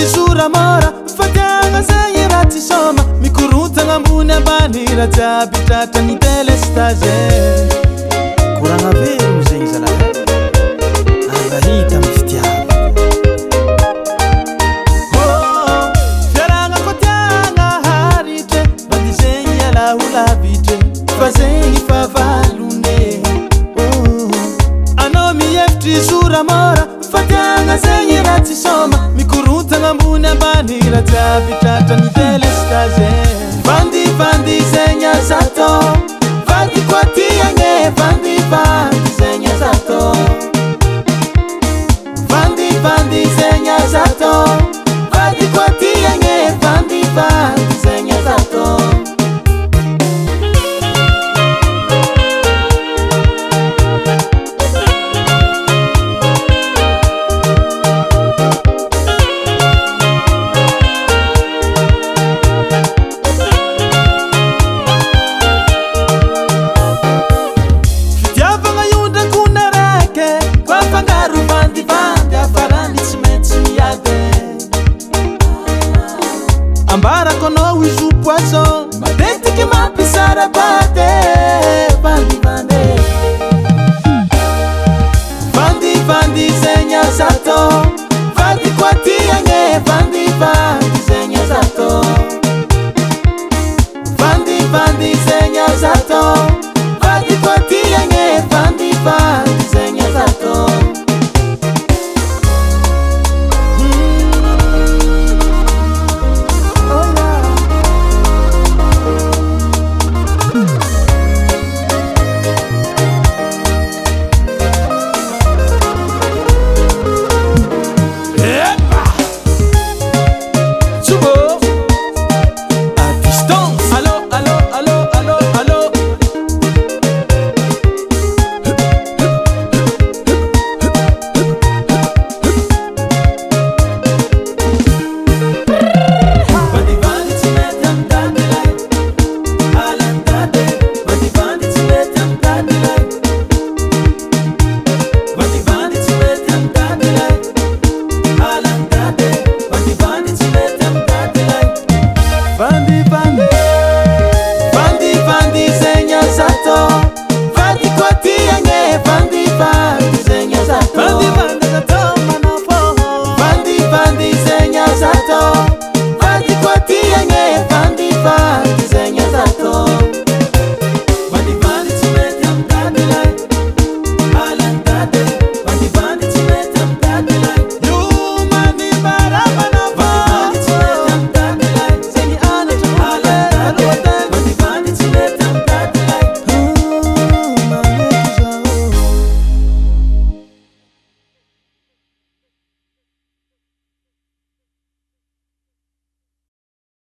Zura mora fatanga zegny raha tsy soma mikorotagna ambony ambany raha jiaby tratran'ny telestage koragna velogno zegny zalahy arahita amin'ny fitiava fiaragna koa tiagna haritry mbandy zegny alaho lavitry fa zegny fahavalone anao mihevitry zora mora fatiagna zegny raha tsy soma mikorotagna ambony ambany raha jiaby tratran'ny telestage vandivandy zegny aza atao vandy koa tiagna vandivandy zegny aza atao vandivandy zegny aza atao vandy koa tiagna vandivandy zegny aza atao ambara kono izo poisson matetiky mampisara bate